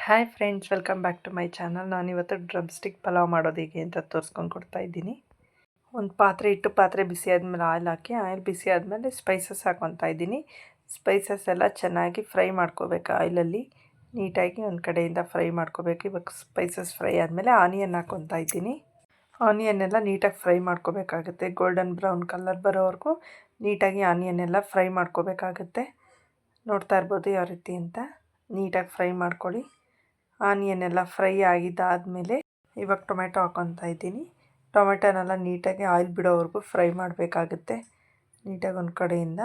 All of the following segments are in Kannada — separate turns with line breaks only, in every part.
Hi friends, welcome back to my channel. ನಾನಿವತ್ತು ಡ್ರಮ್ ಸ್ಟಿಕ್ ಪಲಾವ್ ಮಾಡೋದು ಹೇಗೆ ಅಂತ ತೋರಿಸ್ಕೊಂಡು ಕೊಡ್ತಾ ಇದ್ದೀನಿ. ಒಂದು ಪಾತ್ರೆ ಇಟ್ಟು ಪಾತ್ರೆ ಬಿಸಿ ಆದಮೇಲೆ ಆಯಿಲ್ ಹಾಕಿ, ಆಯಿಲ್ ಬಿಸಿ ಆದಮೇಲೆ ಸ್ಪೈಸಸ್ ಹಾಕ್ಕೊತಾ ಇದ್ದೀನಿ. ಸ್ಪೈಸಸ್ ಎಲ್ಲ ಚೆನ್ನಾಗಿ ಫ್ರೈ ಮಾಡ್ಕೋಬೇಕು ಆಯಿಲಲ್ಲಿ. ನೀಟಾಗಿ ಒಂದು ಕಡೆಯಿಂದ ಫ್ರೈ ಮಾಡ್ಕೋಬೇಕು. ಇವಾಗ ಸ್ಪೈಸಸ್ ಫ್ರೈ ಆದಮೇಲೆ ಆನಿಯನ್ ಹಾಕ್ಕೊತಾ ಇದ್ದೀನಿ. ಆನಿಯನ್ ಎಲ್ಲ ನೀಟಾಗಿ ಫ್ರೈ ಮಾಡ್ಕೋಬೇಕಾಗುತ್ತೆ. ಗೋಲ್ಡನ್ ಬ್ರೌನ್ ಕಲರ್ ಬರೋವರೆಗೂ ನೀಟಾಗಿ ಆನಿಯನ್ ಎಲ್ಲ ಫ್ರೈ ಮಾಡ್ಕೋಬೇಕಾಗುತ್ತೆ. ನೋಡ್ತಾ ಇರ್ಬೋದು ಯಾವ ರೀತಿ ಅಂತ. ನೀಟಾಗಿ ಫ್ರೈ ಮಾಡ್ಕೊಳ್ಳಿ. ಆನಿಯನ್ ಎಲ್ಲ ಫ್ರೈ ಆಗಿದ್ದಾದಮೇಲೆ ಇವಾಗ ಟೊಮೆಟೊ ಹಾಕ್ಕೊತಾ ಇದ್ದೀನಿ. ಟೊಮೆಟೊನೆಲ್ಲ ನೀಟಾಗಿ ಆಯಿಲ್ ಬಿಡೋವರೆಗೂ ಫ್ರೈ ಮಾಡಬೇಕಾಗುತ್ತೆ. ನೀಟಾಗಿ ಒಂದು ಕಡೆಯಿಂದ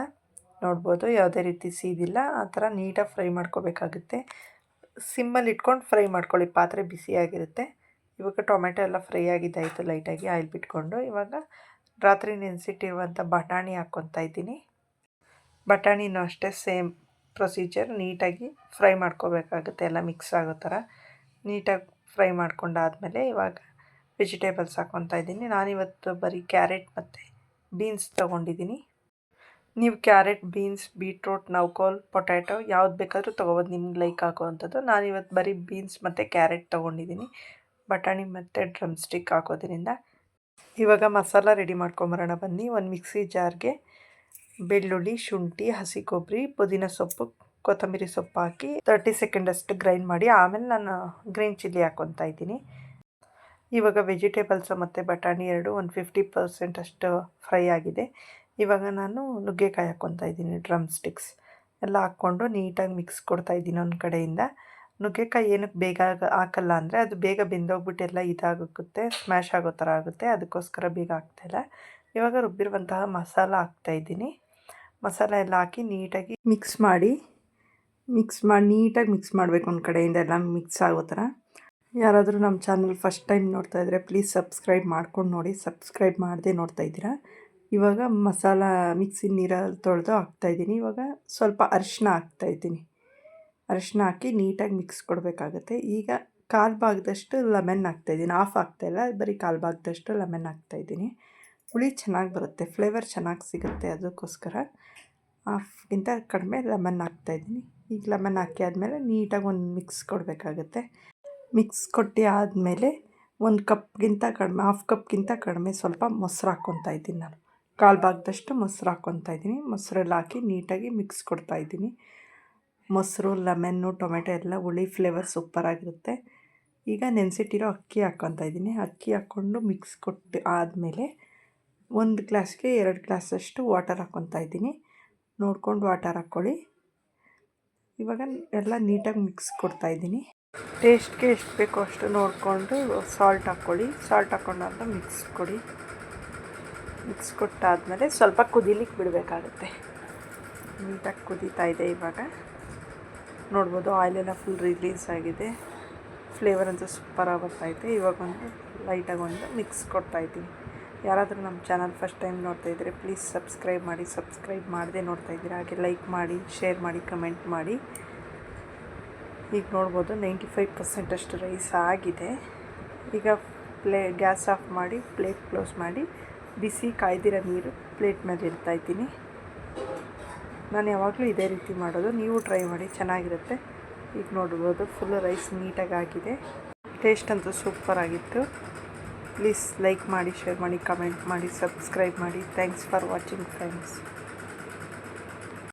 ನೋಡ್ಬೋದು ಯಾವುದೇ ರೀತಿ ಸೀದಿಲ್ಲ, ಆ ಥರ ನೀಟಾಗಿ ಫ್ರೈ ಮಾಡ್ಕೋಬೇಕಾಗುತ್ತೆ. ಸಿಮ್ಮಲ್ಲಿ ಇಟ್ಕೊಂಡು ಫ್ರೈ ಮಾಡ್ಕೊಳ್ಳಿ, ಪಾತ್ರೆ ಬಿಸಿಯಾಗಿರುತ್ತೆ. ಇವಾಗ ಟೊಮೆಟೊ ಎಲ್ಲ ಫ್ರೈ ಆಗಿದ್ದಾಯಿತು ಲೈಟಾಗಿ ಆಯಿಲ್ ಬಿಟ್ಕೊಂಡು. ಇವಾಗ ರಾತ್ರಿ ನೆನೆಸಿಟ್ಟಿರುವಂಥ ಬಟಾಣಿ ಹಾಕ್ಕೊತಾ ಇದ್ದೀನಿ. ಬಟಾಣಿನೂ ಅಷ್ಟೇ ಸೇಮ್ ಪ್ರೊಸೀಜರ್. ನೀಟಾಗಿ ಫ್ರೈ ಮಾಡ್ಕೋಬೇಕಾಗುತ್ತೆ, ಎಲ್ಲ ಮಿಕ್ಸ್ ಆಗೋ ಥರ ನೀಟಾಗಿ ಫ್ರೈ ಮಾಡ್ಕೊಂಡಾದಮೇಲೆ ಇವಾಗ ವೆಜಿಟೇಬಲ್ಸ್ ಹಾಕ್ಕೊತಾ ಇದ್ದೀನಿ. ನಾನಿವತ್ತು ಬರೀ ಕ್ಯಾರೆಟ್ ಮತ್ತು ಬೀನ್ಸ್ ತೊಗೊಂಡಿದ್ದೀನಿ. ನೀವು ಕ್ಯಾರೆಟ್, ಬೀನ್ಸ್, ಬೀಟ್ರೂಟ್, ನೌಕೋಲ್, ಪೊಟ್ಯಾಟೊ ಯಾವ್ದು ಬೇಕಾದರೂ ತೊಗೋಬೋದು, ನಿಮ್ಗೆ ಲೈಕ್ ಆಗೋವಂಥದ್ದು. ನಾನಿವತ್ತು ಬರೀ ಬೀನ್ಸ್ ಮತ್ತು ಕ್ಯಾರೆಟ್ ತೊಗೊಂಡಿದ್ದೀನಿ, ಬಟಾಣಿ ಮತ್ತು ಡ್ರಮ್ ಸ್ಟಿಕ್ ಹಾಕೋದ್ರಿಂದ. ಇವಾಗ ಮಸಾಲ ರೆಡಿ ಮಾಡ್ಕೊಂಬರೋಣ ಬನ್ನಿ. ಒಂದು ಮಿಕ್ಸಿ ಜಾರ್ಗೆ ಬೆಳ್ಳುಳ್ಳಿ, ಶುಂಠಿ, ಹಸಿ ಕೊಬ್ಬರಿ, ಪುದೀನ ಸೊಪ್ಪು, ಕೊತ್ತಂಬರಿ ಸೊಪ್ಪು ಹಾಕಿ 30 ಸೆಕೆಂಡಷ್ಟು ಗ್ರೈಂಡ್ ಮಾಡಿ ಆಮೇಲೆ ನಾನು ಗ್ರೀನ್ ಚಿಲ್ಲಿ ಹಾಕ್ಕೊತಾ ಇದ್ದೀನಿ. ಇವಾಗ ವೆಜಿಟೇಬಲ್ಸು ಮತ್ತು ಬಟಾಣಿ ಎರಡು ಒಂದು 50% ಅಷ್ಟು ಫ್ರೈ ಆಗಿದೆ. ಇವಾಗ ನಾನು ನುಗ್ಗೆಕಾಯಿ ಹಾಕ್ಕೊತಾ ಇದ್ದೀನಿ. ಡ್ರಮ್ ಸ್ಟಿಕ್ಸ್ ಎಲ್ಲ ಹಾಕ್ಕೊಂಡು ನೀಟಾಗಿ ಮಿಕ್ಸ್ ಕೊಡ್ತಾ ಇದ್ದೀನಿ ಒಂದು ಕಡೆಯಿಂದ. ನುಗ್ಗೆಕಾಯಿ ಏನಕ್ಕೆ ಬೇಗ ಹಾಕಲ್ಲ ಅಂದರೆ ಅದು ಬೇಗ ಬೆಂದೋಗ್ಬಿಟ್ಟು ಎಲ್ಲ ಇದಾಗುತ್ತೆ, ಸ್ಮ್ಯಾಶ್ ಆಗೋ ಥರ ಆಗುತ್ತೆ. ಅದಕ್ಕೋಸ್ಕರ ಬೇಗ ಹಾಕ್ತಾಯಿಲ್ಲ. ಇವಾಗ ರುಬ್ಬಿರುವಂತಹ ಮಸಾಲ ಹಾಕ್ತಾಯಿದ್ದೀನಿ. ಮಸಾಲ ಎಲ್ಲ ಹಾಕಿ ನೀಟಾಗಿ ಮಿಕ್ಸ್ ಮಾಡಿ ನೀಟಾಗಿ ಮಿಕ್ಸ್ ಮಾಡಬೇಕು ಒಂದು ಕಡೆಯಿಂದ ಎಲ್ಲ ಮಿಕ್ಸ್ ಆಗೋ ಥರ. ಯಾರಾದರೂ ನಮ್ಮ ಚಾನಲ್ ಫಸ್ಟ್ ಟೈಮ್ ನೋಡ್ತಾ ಇದ್ದರೆ ಪ್ಲೀಸ್ ಸಬ್ಸ್ಕ್ರೈಬ್ ಮಾಡ್ಕೊಂಡು ನೋಡಿ. ಸಬ್ಸ್ಕ್ರೈಬ್ ಮಾಡದೆ ನೋಡ್ತಾ ಇದ್ದೀರಾ. ಇವಾಗ ಮಸಾಲ ಮಿಕ್ಸಿ ನೀರಲ್ಲಿ ತೊಳೆದು ಹಾಕ್ತಾಯಿದ್ದೀನಿ. ಇವಾಗ ಸ್ವಲ್ಪ ಅರಿಶಿನ ಹಾಕ್ತಾಯಿದ್ದೀನಿ. ಅರಿಶಿನ ಹಾಕಿ ನೀಟಾಗಿ ಮಿಕ್ಸ್ ಕೊಡಬೇಕಾಗುತ್ತೆ. ಈಗ ಕಾಲು ಭಾಗದಷ್ಟು ಲೆಮನ್ ಹಾಕ್ತಾಯಿದ್ದೀನಿ. ಆಫ್ ಹಾಕ್ತಾಯಿಲ್ಲ, ಬರೀ ಕಾಲು ಭಾಗದಷ್ಟು ಲೆಮನ್ ಹಾಕ್ತಾಯಿದ್ದೀನಿ. ಹುಳಿ ಚೆನ್ನಾಗಿ ಬರುತ್ತೆ, ಫ್ಲೇವರ್ ಚೆನ್ನಾಗಿ ಸಿಗುತ್ತೆ, ಅದಕ್ಕೋಸ್ಕರ ಹಾಫ್ಗಿಂತ ಕಡಿಮೆ ಲೆಮನ್ ಹಾಕ್ತಾಯಿದ್ದೀನಿ. ಈಗ ಲೆಮನ್ ಹಾಕಿ ಆದಮೇಲೆ ನೀಟಾಗಿ ಒಂದು ಮಿಕ್ಸ್ ಕೊಡಬೇಕಾಗುತ್ತೆ. ಮಿಕ್ಸ್ ಕೊಟ್ಟು ಆದಮೇಲೆ ಒಂದು ಕಪ್ಗಿಂತ ಕಡಿಮೆ, ಹಾಫ್ ಕಪ್ಗಿಂತ ಕಡಿಮೆ ಸ್ವಲ್ಪ ಮೊಸರು ಹಾಕ್ಕೊತಾ ಇದ್ದೀನಿ. ನಾನು ಕಾಲು ಭಾಗದಷ್ಟು ಮೊಸರು ಹಾಕ್ಕೊತಾ ಇದ್ದೀನಿ. ಮೊಸರೆಲ್ಲ ಹಾಕಿ ನೀಟಾಗಿ ಮಿಕ್ಸ್ ಕೊಡ್ತಾಯಿದ್ದೀನಿ. ಮೊಸರು, ಲೆಮನ್ನು, ಟೊಮೆಟೊ ಎಲ್ಲ ಹುಳಿ ಫ್ಲೇವರ್ ಸೂಪರಾಗಿರುತ್ತೆ. ಈಗ ನೆನೆಸಿಟ್ಟಿರೋ ಅಕ್ಕಿ ಹಾಕ್ಕೊತಾ ಇದ್ದೀನಿ. ಅಕ್ಕಿ ಹಾಕ್ಕೊಂಡು ಮಿಕ್ಸ್ ಕೊಟ್ಟು ಆದಮೇಲೆ 1 ಗ್ಲಾಸ್ಗೆ 2 ಗ್ಲಾಸಷ್ಟು ವಾಟರ್ ಹಾಕ್ಕೊತಾ ಇದ್ದೀನಿ. ನೋಡ್ಕೊಂಡು ವಾಟರ್ ಹಾಕ್ಕೊಳ್ಳಿ. ಇವಾಗ ಎಲ್ಲ ನೀಟಾಗಿ ಮಿಕ್ಸ್ ಕೊಡ್ತಾಯಿದ್ದೀನಿ. ಟೇಸ್ಟ್ಗೆ ಎಷ್ಟು ಬೇಕೋ ಅಷ್ಟು ನೋಡಿಕೊಂಡು ಸಾಲ್ಟ್ ಹಾಕ್ಕೊಳ್ಳಿ. ಸಾಲ್ಟ್ ಹಾಕ್ಕೊಂಡಾದ್ಮೇಲೆ ಮಿಕ್ಸ್ ಕೊಡಿ. ಮಿಕ್ಸ್ ಕೊಟ್ಟಾದಮೇಲೆ ಸ್ವಲ್ಪ ಕುದಿಲಿಕ್ಕೆ ಬಿಡಬೇಕಾಗುತ್ತೆ. ನೀಟಾಗಿ ಕುದೀತಾ ಇದೆ. ಇವಾಗ ನೋಡ್ಬೋದು ಆಯಿಲೆಲ್ಲ ಫುಲ್ ರಿಲೀಸ್ ಆಗಿದೆ. ಫ್ಲೇವರ್ ಅಂತೂ ಸೂಪರಾಗಿ ಬರ್ತಾಯಿದೆ. ಇವಾಗ ಒಂದು ಲೈಟಾಗಿ ಒಂದು ಮಿಕ್ಸ್ ಕೊಡ್ತಾಯಿದ್ದೀನಿ. ಯಾರಾದರೂ ನಮ್ಮ ಚಾನಲ್ ಫಸ್ಟ್ ಟೈಮ್ ನೋಡ್ತಾ ಇದ್ದರೆ ಪ್ಲೀಸ್ ಸಬ್ಸ್ಕ್ರೈಬ್ ಮಾಡಿ. ಸಬ್ಸ್ಕ್ರೈಬ್ ಮಾಡದೆ ನೋಡ್ತಾ ಇದ್ದೀರಾ, ಹಾಗೆ ಲೈಕ್ ಮಾಡಿ, ಶೇರ್ ಮಾಡಿ, ಕಮೆಂಟ್ ಮಾಡಿ. ಈಗ ನೋಡ್ಬೋದು 95% ಅಷ್ಟು ರೈಸ್ ಆಗಿದೆ. ಈಗ ಗ್ಯಾಸ್ ಆಫ್ ಮಾಡಿ ಪ್ಲೇಟ್ ಕ್ಲೋಸ್ ಮಾಡಿ ಬಿಸಿ ಕಾಯ್ದಿರೋ ನೀರು ಪ್ಲೇಟ್ ಮೇಲೆ ಇಡ್ತಾಯಿದ್ದೀನಿ. ನಾನು ಯಾವಾಗಲೂ ಇದೇ ರೀತಿ ಮಾಡೋದು, ನೀವು ಟ್ರೈ ಮಾಡಿ, ಚೆನ್ನಾಗಿರುತ್ತೆ. ಈಗ ನೋಡ್ಬೋದು ಫುಲ್ಲು ರೈಸ್ ನೀಟಾಗಿ ಆಗಿದೆ. ಟೇಸ್ಟ್ ಅಂತೂ ಸೂಪರಾಗಿತ್ತು. ಪ್ಲೀಸ್ ಲೈಕ್ ಮಾಡಿ, ಶೇರ್ ಮಾಡಿ, ಕಮೆಂಟ್ ಮಾಡಿ, ಸಬ್ಸ್ಕ್ರೈಬ್ ಮಾಡಿ. Thanks for watching friends.